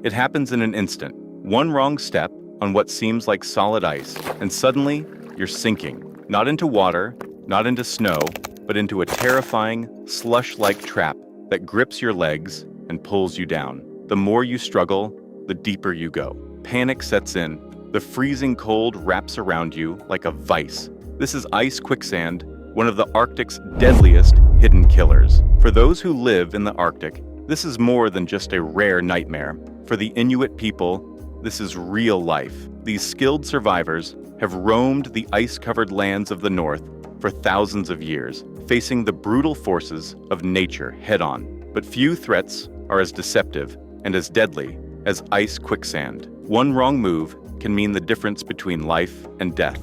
It happens in an instant. One wrong step on what seems like solid ice, and suddenly you're sinking. Not into water, not into snow, but into a terrifying, slush-like trap that grips your legs and pulls you down. The more you struggle, the deeper you go. Panic sets in. The freezing cold wraps around you like a vise. This is ice quicksand, one of the Arctic's deadliest hidden killers. For those who live in the Arctic, this is more than just a rare nightmare. For the Inuit people, this is real life. These skilled survivors have roamed the ice-covered lands of the North for thousands of years, facing the brutal forces of nature head-on. But few threats are as deceptive and as deadly as ice quicksand. One wrong move can mean the difference between life and death.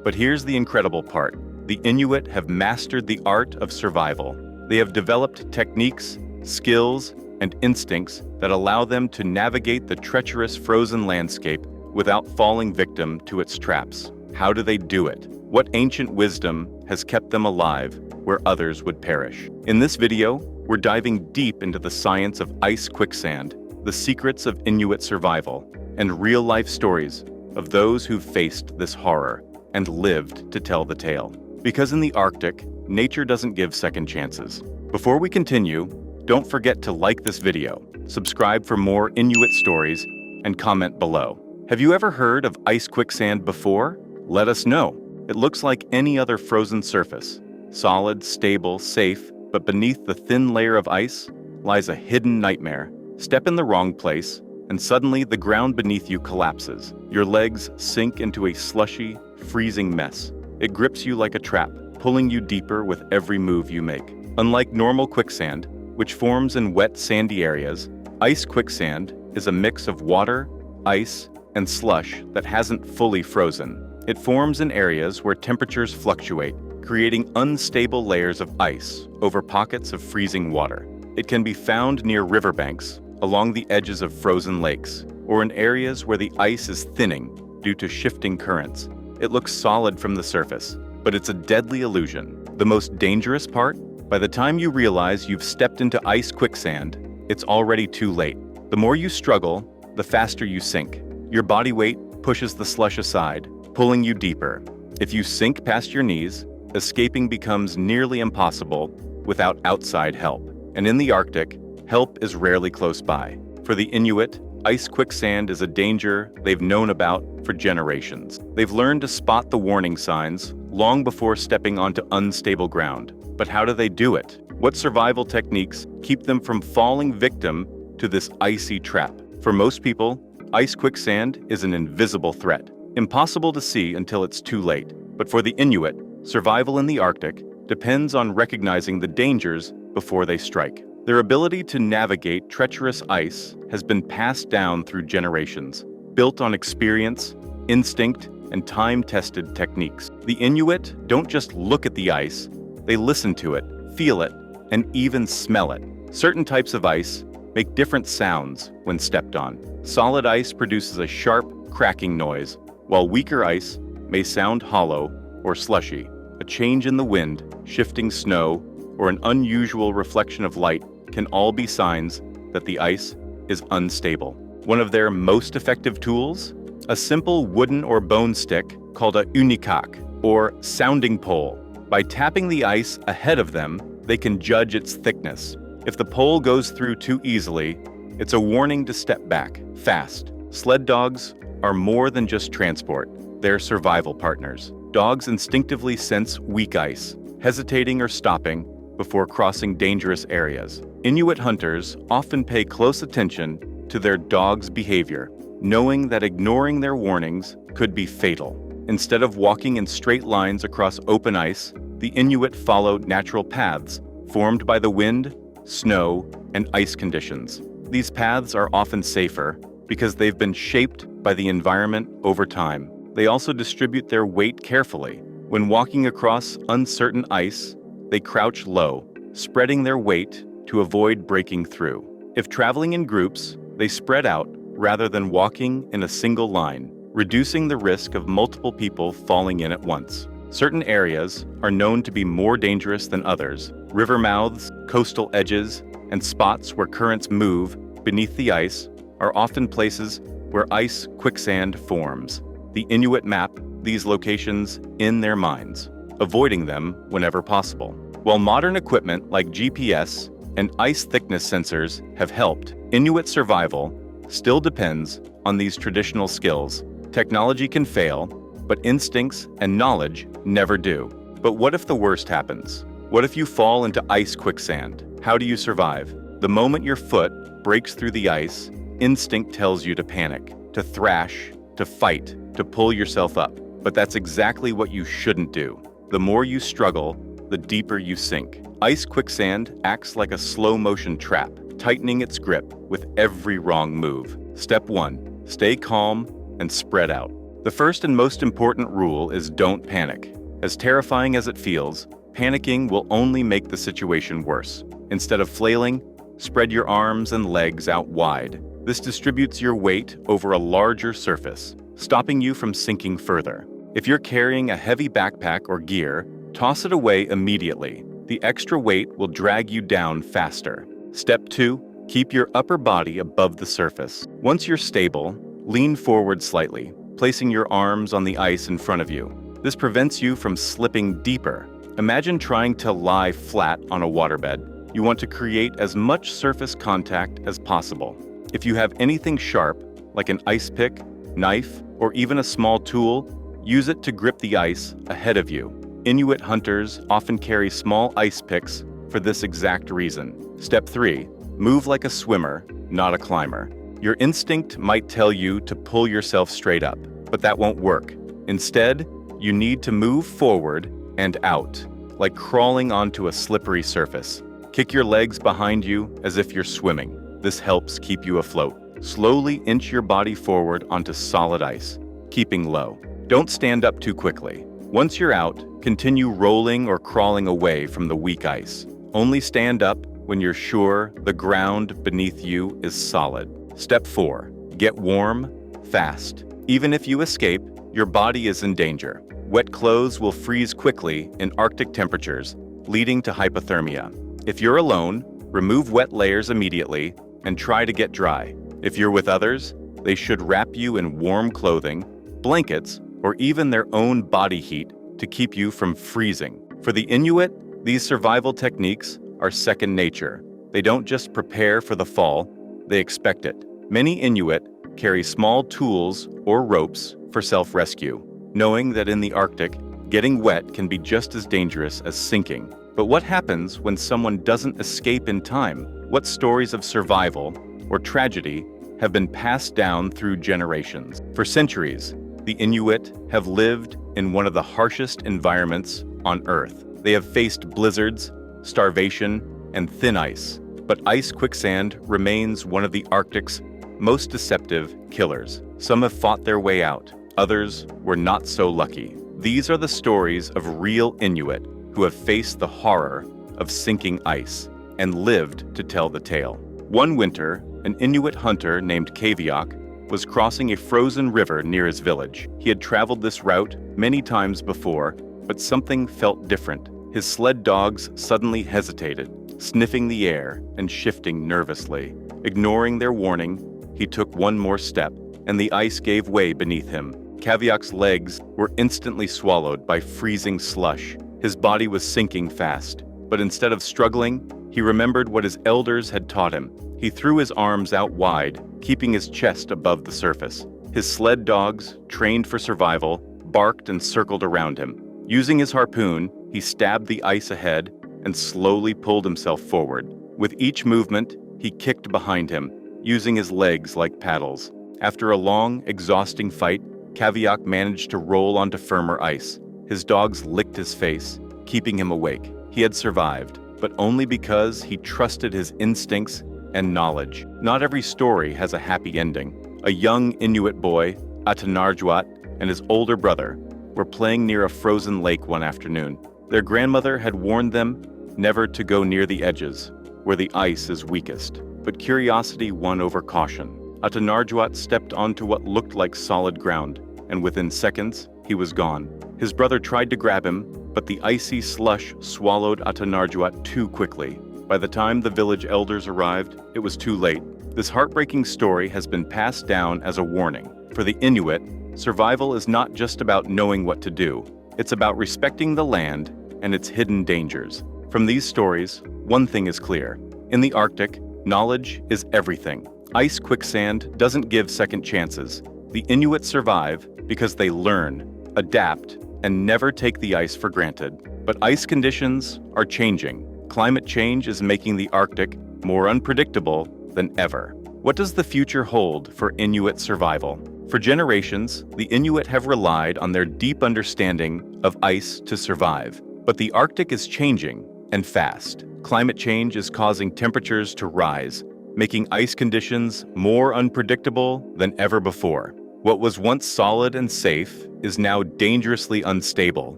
But here's the incredible part. The Inuit have mastered the art of survival. They have developed techniques, skills, and instincts that allow them to navigate the treacherous frozen landscape without falling victim to its traps. How do they do it? What ancient wisdom has kept them alive where others would perish? In this video, we're diving deep into the science of ice quicksand, the secrets of Inuit survival, and real-life stories of those who've faced this horror and lived to tell the tale. Because in the Arctic, nature doesn't give second chances. Before we continue, don't forget to like this video, subscribe for more Inuit stories, and comment below. Have you ever heard of ice quicksand before? Let us know. It looks like any other frozen surface. Solid, stable, safe, but beneath the thin layer of ice lies a hidden nightmare. Step in the wrong place, and suddenly the ground beneath you collapses. Your legs sink into a slushy, freezing mess. It grips you like a trap, pulling you deeper with every move you make. Unlike normal quicksand, which forms in wet, sandy areas, ice quicksand is a mix of water, ice, and slush that hasn't fully frozen. It forms in areas where temperatures fluctuate, creating unstable layers of ice over pockets of freezing water. It can be found near riverbanks, along the edges of frozen lakes, or in areas where the ice is thinning due to shifting currents. It looks solid from the surface, but it's a deadly illusion. The most dangerous part? By the time you realize you've stepped into ice quicksand, it's already too late. The more you struggle, the faster you sink. Your body weight pushes the slush aside, pulling you deeper. If you sink past your knees, escaping becomes nearly impossible without outside help. And in the Arctic, help is rarely close by. For the Inuit, ice quicksand is a danger they've known about for generations. They've learned to spot the warning signs long before stepping onto unstable ground. But how do they do it? What survival techniques keep them from falling victim to this icy trap? For most people, ice quicksand is an invisible threat, impossible to see until it's too late. But for the Inuit, survival in the Arctic depends on recognizing the dangers before they strike. Their ability to navigate treacherous ice has been passed down through generations, built on experience, instinct, and time-tested techniques. The Inuit don't just look at the ice, they listen to it, feel it, and even smell it. Certain types of ice make different sounds when stepped on. Solid ice produces a sharp, cracking noise, while weaker ice may sound hollow or slushy. A change in the wind, shifting snow, or an unusual reflection of light can all be signs that the ice is unstable. One of their most effective tools? A simple wooden or bone stick called a unikak, or sounding pole. By tapping the ice ahead of them, they can judge its thickness. If the pole goes through too easily, it's a warning to step back, fast. Sled dogs are more than just transport. They're survival partners. Dogs instinctively sense weak ice, hesitating or stopping before crossing dangerous areas. Inuit hunters often pay close attention to their dog's behavior, knowing that ignoring their warnings could be fatal. Instead of walking in straight lines across open ice, the Inuit follow natural paths formed by the wind, snow, and ice conditions. These paths are often safer because they've been shaped by the environment over time. They also distribute their weight carefully. When walking across uncertain ice, they crouch low, spreading their weight to avoid breaking through. If traveling in groups, they spread out rather than walking in a single line, reducing the risk of multiple people falling in at once. Certain areas are known to be more dangerous than others. River mouths, coastal edges, and spots where currents move beneath the ice are often places where ice quicksand forms. The Inuit map these locations in their minds, avoiding them whenever possible. While modern equipment like GPS and ice thickness sensors have helped, Inuit survival still depends on these traditional skills. Technology can fail, but instincts and knowledge never do. But what if the worst happens? What if you fall into ice quicksand? How do you survive? The moment your foot breaks through the ice, instinct tells you to panic, to thrash, to fight, to pull yourself up. But that's exactly what you shouldn't do. The more you struggle, the deeper you sink. Ice quicksand acts like a slow-motion trap, tightening its grip with every wrong move. Step 1. Stay calm and spread out. The first and most important rule is don't panic. As terrifying as it feels, panicking will only make the situation worse. Instead of flailing, spread your arms and legs out wide. This distributes your weight over a larger surface, stopping you from sinking further. If you're carrying a heavy backpack or gear, toss it away immediately. The extra weight will drag you down faster. Step 2. Keep your upper body above the surface. Once you're stable, lean forward slightly, placing your arms on the ice in front of you. This prevents you from slipping deeper. Imagine trying to lie flat on a waterbed. You want to create as much surface contact as possible. If you have anything sharp, like an ice pick, knife, or even a small tool, use it to grip the ice ahead of you. Inuit hunters often carry small ice picks for this exact reason. Step 3. Move like a swimmer, not a climber. Your instinct might tell you to pull yourself straight up, but that won't work. Instead, you need to move forward and out, like crawling onto a slippery surface. Kick your legs behind you as if you're swimming. This helps keep you afloat. Slowly inch your body forward onto solid ice, keeping low. Don't stand up too quickly. Once you're out, continue rolling or crawling away from the weak ice. Only stand up when you're sure the ground beneath you is solid. Step 4. Get warm, fast. Even if you escape, your body is in danger. Wet clothes will freeze quickly in Arctic temperatures, leading to hypothermia. If you're alone, remove wet layers immediately and try to get dry. If you're with others, they should wrap you in warm clothing, blankets, or even their own body heat to keep you from freezing. For the Inuit, these survival techniques are second nature. They don't just prepare for the fall, they expect it. Many Inuit carry small tools or ropes for self-rescue, knowing that in the Arctic, getting wet can be just as dangerous as sinking. But what happens when someone doesn't escape in time? What stories of survival or tragedy have been passed down through generations? For centuries, the Inuit have lived in one of the harshest environments on Earth. They have faced blizzards, starvation, and thin ice. But ice quicksand remains one of the Arctic's most deceptive killers. Some have fought their way out. Others were not so lucky. These are the stories of real Inuit who have faced the horror of sinking ice and lived to tell the tale. One winter, an Inuit hunter named Kaviak was crossing a frozen river near his village. He had traveled this route many times before, but something felt different. His sled dogs suddenly hesitated, sniffing the air and shifting nervously. Ignoring their warning, he took one more step, and the ice gave way beneath him. Kaviak's legs were instantly swallowed by freezing slush. His body was sinking fast, but instead of struggling, he remembered what his elders had taught him. He threw his arms out wide, keeping his chest above the surface. His sled dogs, trained for survival, barked and circled around him. Using his harpoon, he stabbed the ice ahead and slowly pulled himself forward. With each movement, he kicked behind him, using his legs like paddles. After a long, exhausting fight, Kaviak managed to roll onto firmer ice. His dogs licked his face, keeping him awake. He had survived, but only because he trusted his instincts and knowledge. Not every story has a happy ending. A young Inuit boy, Atanarjuat, and his older brother were playing near a frozen lake one afternoon. Their grandmother had warned them never to go near the edges, where the ice is weakest. But curiosity won over caution. Atanarjuat stepped onto what looked like solid ground, and within seconds, he was gone. His brother tried to grab him, but the icy slush swallowed Atanarjuat too quickly. By the time the village elders arrived, it was too late. This heartbreaking story has been passed down as a warning. For the Inuit, survival is not just about knowing what to do. It's about respecting the land and its hidden dangers. From these stories, one thing is clear. In the Arctic, knowledge is everything. Ice quicksand doesn't give second chances. The Inuit survive because they learn, adapt, and never take the ice for granted. But ice conditions are changing. Climate change is making the Arctic more unpredictable than ever. What does the future hold for Inuit survival? For generations, the Inuit have relied on their deep understanding of ice to survive. But the Arctic is changing, and fast. Climate change is causing temperatures to rise, making ice conditions more unpredictable than ever before. What was once solid and safe is now dangerously unstable.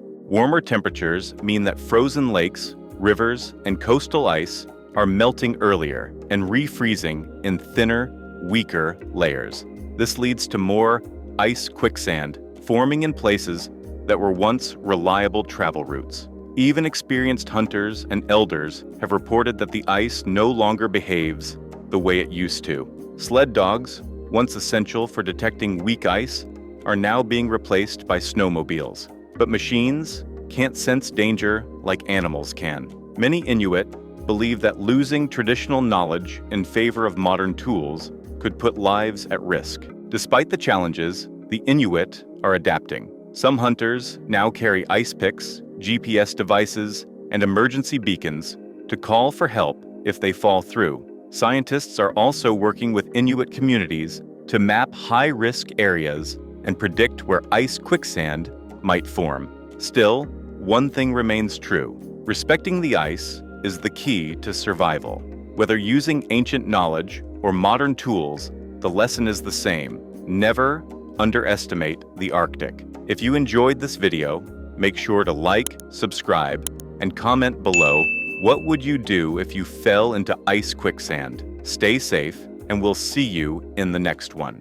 Warmer temperatures mean that frozen lakes, rivers, and coastal ice are melting earlier and refreezing in thinner, weaker layers. This leads to more ice quicksand forming in places that were once reliable travel routes. Even experienced hunters and elders have reported that the ice no longer behaves the way it used to. Sled dogs, once essential for detecting weak ice, are now being replaced by snowmobiles. But machines can't sense danger like animals can. Many Inuit believe that losing traditional knowledge in favor of modern tools could put lives at risk. Despite the challenges, the Inuit are adapting. Some hunters now carry ice picks, GPS devices, and emergency beacons to call for help if they fall through. Scientists are also working with Inuit communities to map high-risk areas and predict where ice quicksand might form. Still, one thing remains true. Respecting the ice is the key to survival. Whether using ancient knowledge or modern tools, the lesson is the same. Never underestimate the Arctic. If you enjoyed this video, make sure to like, subscribe, and comment below. What would you do if you fell into ice quicksand? Stay safe, and we'll see you in the next one.